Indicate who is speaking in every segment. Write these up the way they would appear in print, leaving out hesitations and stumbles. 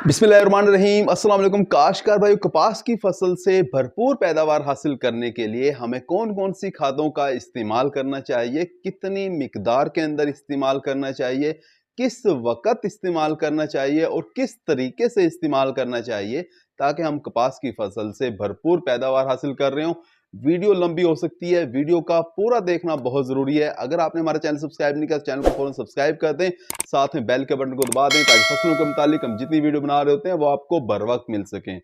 Speaker 1: बिस्मिल्लाहिर्रहमानिर्रहीम। अस्सलाम वालेकुम। काश्तकार भाई, कपास की फसल से भरपूर पैदावार हासिल करने के लिए हमें कौन कौन सी खादों का इस्तेमाल करना चाहिए, कितनी मिकदार के अंदर इस्तेमाल करना चाहिए, किस वक्त इस्तेमाल करना चाहिए और किस तरीके से इस्तेमाल करना चाहिए ताकि हम कपास की फसल से भरपूर पैदावार हासिल कर रहे हो। वीडियो लंबी हो सकती है, वीडियो का पूरा देखना बहुत जरूरी है। अगर आपने हमारा चैनल सब्सक्राइब नहीं किया तो चैनल को फौरन सब्सक्राइब कर दें, साथ में बेल के बटन को दबा दें ताकि फसलों के मुतालिक हम जितनी वीडियो बना रहे होते हैं वो आपको बर वक्त मिल सकें।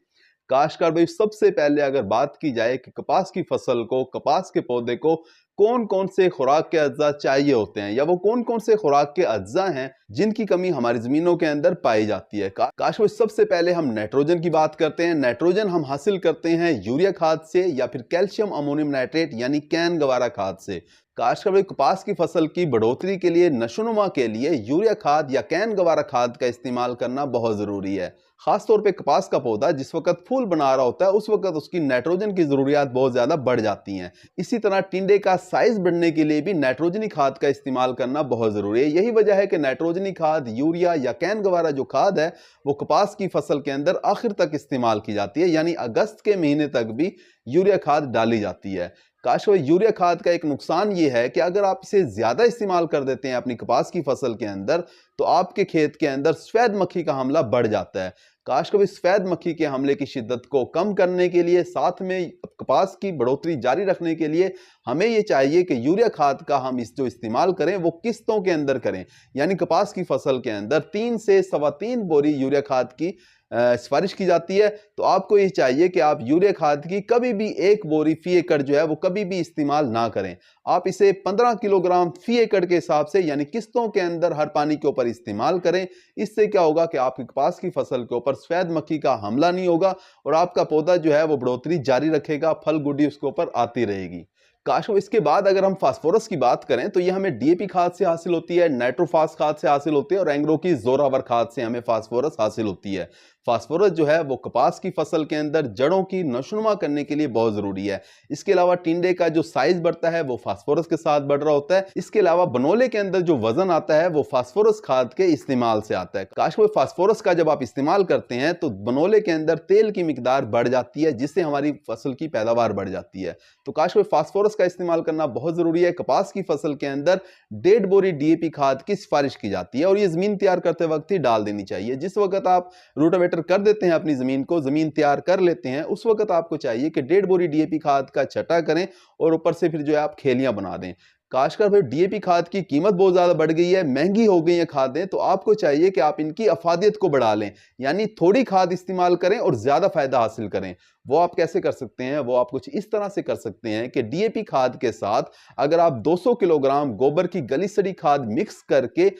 Speaker 1: काश्तकार भाई, सबसे पहले अगर बात की जाए कि कपास की फसल को, कपास के पौधे को कौन कौन से खुराक के अज्जा चाहिए होते हैं या वो कौन कौन से खुराक के अज्जा हैं जिनकी कमी हमारी जमीनों के अंदर पाई जाती है। काश्तकार, सबसे पहले हम नाइट्रोजन की बात करते हैं। नाइट्रोजन हम हासिल करते हैं यूरिया खाद से या फिर कैल्शियम अमोनियम नाइट्रेट यानी कैन गवारा खाद से। काश्तकार भाई, कपास की फसल की बढ़ोतरी के लिए, नशोनुमा के लिए यूरिया खाद या कैन गवारा खाद का इस्तेमाल करना बहुत जरूरी है। खासतौर पे कपास का पौधा जिस वक्त फूल बना रहा होता है उस वक्त उसकी नाइट्रोजन की जरूरियात बहुत ज्यादा बढ़ जाती हैं। इसी तरह टिंडे का साइज बढ़ने के लिए भी नाइट्रोजनी खाद का इस्तेमाल करना बहुत जरूरी है। यही वजह है कि नाइट्रोजनी खाद, यूरिया या कैन गवारा जो खाद है वो कपास की फसल के अंदर आखिर तक इस्तेमाल की जाती है, यानी अगस्त के महीने तक भी यूरिया खाद डाली जाती है। काश्तकार, यूरिया खाद का एक नुकसान ये है कि अगर आप इसे ज्यादा इस्तेमाल कर देते हैं अपनी कपास की फसल के अंदर तो आपके खेत के अंदर सफेद मक्खी का हमला बढ़ जाता है। काश्तकार, सफेद मक्खी के हमले की शिद्दत को कम करने के लिए, साथ में कपास की बढ़ोतरी जारी रखने के लिए हमें यह चाहिए कि यूरिया खाद का हम जो इस्तेमाल करें वो किस्तों के अंदर करें, यानी कपास की फसल के अंदर 3 से 3.25 बोरी यूरिया खाद की सिफारिश की जाती है। तो आपको ये चाहिए कि आप यूरिया खाद की कभी भी 1 बोरी फी एकड़ जो है वो कभी भी इस्तेमाल ना करें। आप इसे 15 किलोग्राम फी एकड़ के हिसाब से यानी किस्तों के अंदर हर पानी के ऊपर इस्तेमाल करें। इससे क्या होगा कि आपकी कपास की फसल के ऊपर सफेद मक्खी का हमला नहीं होगा और आपका पौधा जो है वो बढ़ोतरी जारी रखेगा, फल गुडी उसके ऊपर आती रहेगी। काश्तकार, इसके बाद अगर हम फास्फोरस की बात करें तो यह हमें डीएपी खाद से हासिल होती है, नाइट्रोफास खाद से हासिल होती है और एंग्रो की जोरावर खाद से हमें फास्फोरस हासिल होती है। फास्फोरस जो है वो कपास की फसल के अंदर जड़ों की नशोनुमा करने के लिए बहुत जरूरी है। इसके अलावा टिंडे का जो साइज बढ़ता है वो फास्फोरस के साथ बढ़ रहा होता है। इसके अलावा बनोले के अंदर जो वजन आता है वो फास्फोरस खाद के इस्तेमाल से आता है। काश्तकार, फास्फोरस का जब आप इस्तेमाल करते हैं तो बनोले के अंदर तेल की मिकदार बढ़ जाती है जिससे हमारी फसल की पैदावार बढ़ जाती है। तो काश्तकार, फास्फोरस का इस्तेमाल करना बहुत जरूरी है। कपास की फसल के अंदर 1.5 बोरी डीएपी खाद की सिफारिश की जाती है और ये जमीन तैयार करते वक्त ही डाल देनी चाहिए। जिस वक्त आप रोटावेटर कर देते हैं, अपनी जमीन को जमीन तैयार कर लेते हैं, उस वक्त आपको चाहिए कि 1.5 बोरी डीएपी खाद का छटा करें और ऊपर से फिर जो है आप खेलियां बना दें। काश्तकार भाई, डीएपी खाद की कीमत बहुत ज्यादा बढ़ गई है, महंगी हो गई है खादें, तो आपको चाहिए कि आप इनकी अफादियत को बढ़ा लें, यानी थोड़ी खाद इस्तेमाल करें और ज्यादा फायदा हासिल करें। वो आप कैसे कर सकते हैं? वो आप कुछ इस तरह से कर सकते हैं कि डीएपी खाद के साथ अगर आप 200 किलोग्राम गोबर की गली सड़ी खाद मिक्स करके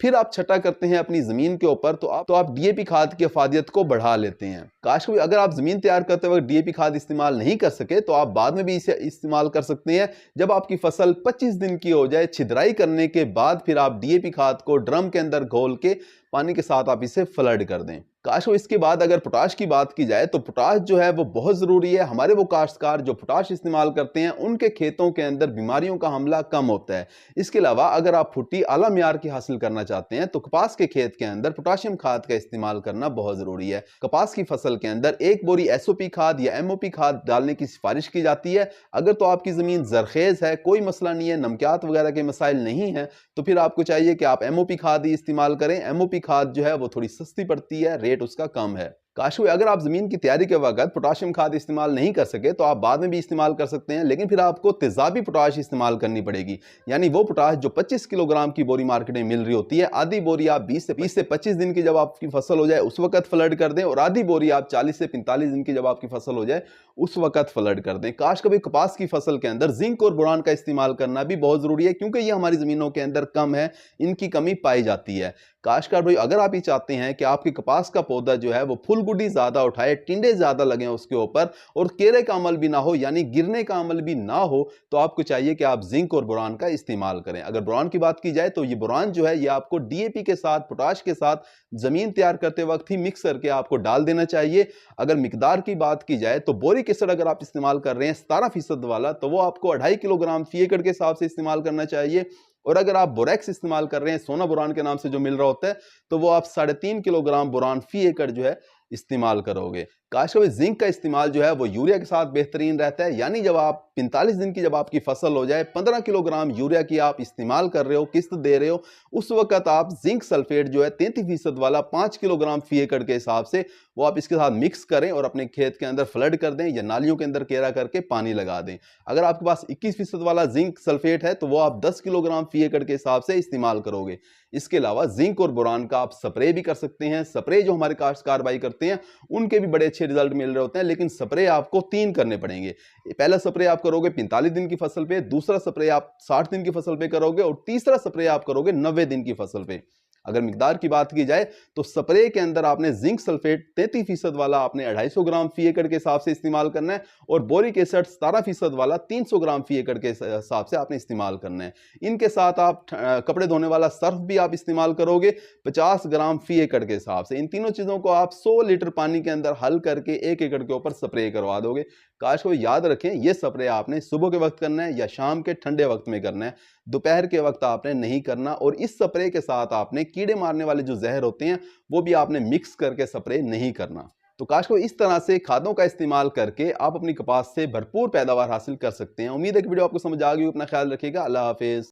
Speaker 1: फिर आप छटा करते हैं अपनी जमीन के ऊपर तो आप डीएपी खाद की अफादियत को बढ़ा लेते हैं। काश्तकार, अगर आप जमीन तैयार करते वक्त डीएपी खाद इस्तेमाल नहीं कर सके तो आप बाद में भी इसे इस्तेमाल कर सकते हैं। जब आपकी फसल 25 दिन की हो जाए, छिद्राई करने के बाद फिर आप डीएपी खाद को ड्रम के अंदर घोल के पानी के साथ आप इसे फ्लड कर दें। काश्तकार, इसके बाद अगर पोटाश की बात की जाए तो पोटाश जो है वो बहुत जरूरी है। हमारे वो काश्तकार जो पोटाश इस्तेमाल करते हैं उनके खेतों के अंदर बीमारियों का हमला कम होता है। इसके अलावा अगर आप फुट्टी आला मियार की हासिल करना चाहते हैं तो कपास के खेत के अंदर पोटाशियम खाद का इस्तेमाल करना बहुत जरूरी है। कपास की फसल के अंदर 1 बोरी एसओपी खाद या एमओपी खाद डालने की सिफारिश की जाती है। अगर तो आपकी जमीन जरखेज है, कोई मसला नहीं है, नमकियात वगैरह के मसाइल नहीं है, तो फिर आपको चाहिए कि आप एमओपी खाद ही इस्तेमाल करें। एमओपी खाद जो है वो थोड़ी सस्ती पड़ती है, रेट उसका कम है। काश्तकार, अगर आप जमीन की तैयारी के वक्त पोटाशियम खाद इस्तेमाल नहीं कर सके तो आप बाद में भी इस्तेमाल कर सकते हैं, लेकिन फिर आपको तेजाबी पोटाश इस्तेमाल करनी पड़ेगी, यानी वो पोटाश जो 25 किलोग्राम की बोरी मार्केट में मिल रही होती है, आधी बोरी आप 20 से 25 दिन की जब आपकी फसल हो जाए उस वक्त फ्लड कर दें और आधी बोरी आप 40 से 45 दिन की जब आपकी फसल हो जाए उस वक्त फ्लड कर दें। काश्तकार, कपास की फसल के अंदर जिंक और बोरान का इस्तेमाल करना भी बहुत जरूरी है क्योंकि ये हमारी जमीनों के अंदर कम है, इनकी कमी पाई जाती है। काश्तकार भाई, अगर आप ये चाहते हैं कि आपकी कपास का पौधा जो है वो फुल गुडी ज्यादा उठाए, टिंडे ज्यादा लगे उसके ऊपर और केरे का अमल भी ना हो यानी गिरने का अमल भी ना हो, तो आपको चाहिए कि आप जिंक और बोरान का इस्तेमाल करें। अगर बोरान की बात की जाए तो ये बोरान जो है ये आपको डीएपी के साथ, पोटाश के साथ जमीन तैयार करते वक्त ही मिक्स करके आपको डाल देना चाहिए। अगर मिकदार की बात की जाए तो बोरिक एसिड अगर आप इस्तेमाल कर रहे हैं 17% वाला तो वो आपको 2.5 किलोग्राम फी एकड़ के हिसाब से इस्तेमाल करना चाहिए और अगर आप बोरेक्स इस्तेमाल कर रहे हैं, सोना बोरान के नाम से जो मिल रहा होता है, तो वो आप 3.5 किलोग्राम बोरान फी एकड़ जो है इस्तेमाल करोगे। काश में जिंक का इस्तेमाल जो है वो यूरिया के साथ बेहतरीन रहता है, यानी जब आप 45 दिन की जब आपकी फसल हो जाए, 15 किलोग्राम यूरिया की आप इस्तेमाल कर रहे हो, किस्त दे रहे हो, उस वक्त आप जिंक सल्फेट जो है 33% वाला 5 किलोग्राम फी एकड़ के हिसाब से वो आप इसके साथ मिक्स करें और अपने खेत के अंदर फ्लड कर दें या नालियों के अंदर केरा करके पानी लगा दें। अगर आपके पास 21% वाला जिंक सल्फेट है तो वो आप 10 किलोग्राम फी एकड़ के हिसाब से इस्तेमाल करोगे। इसके अलावा जिंक और बोरान का आप स्प्रे भी कर सकते हैं। स्प्रे जो हमारे काश्तकार भाई करते हैं उनके भी बड़े अच्छे रिजल्ट मिल रहे होते हैं, लेकिन स्प्रे आपको 3 करने पड़ेंगे। पहला स्प्रे आप करोगे 45 दिन की फसल पे, दूसरा स्प्रे आप 60 दिन की फसल पे करोगे और तीसरा स्प्रे आप करोगे 90 दिन की फसल पे। अगर मिकदार की बात की जाए तो स्प्रे के अंदर आपने जिंक सल्फेट 33% वाला आपने 250 ग्राम फी एकड़ के हिसाब से इस्तेमाल करना है और बोरिक एसिड 17% वाला 300 ग्राम फी एकड़ के हिसाब से आपने इस्तेमाल करना है। इनके साथ आप कपड़े धोने वाला सर्फ भी आप इस्तेमाल करोगे 50 ग्राम फी एकड़ के हिसाब से। इन तीनों चीजों को आप 100 लीटर पानी के अंदर हल करके 1 एकड़ के ऊपर स्प्रे करवा दोगे। काश को याद रखें, ये स्प्रे आपने सुबह के वक्त करना है या शाम के ठंडे वक्त में करना है, दोपहर के वक्त आपने नहीं करना। और इस स्प्रे के साथ आपने कीड़े मारने वाले जो जहर होते हैं वो भी आपने मिक्स करके स्प्रे नहीं करना। तो काश को इस तरह से खादों का इस्तेमाल करके आप अपनी कपास से भरपूर पैदावार हासिल कर सकते हैं। उम्मीद है कि वीडियो आपको समझ आ गई। अपना ख्याल रखिएगा। अल्लाह हाफिज।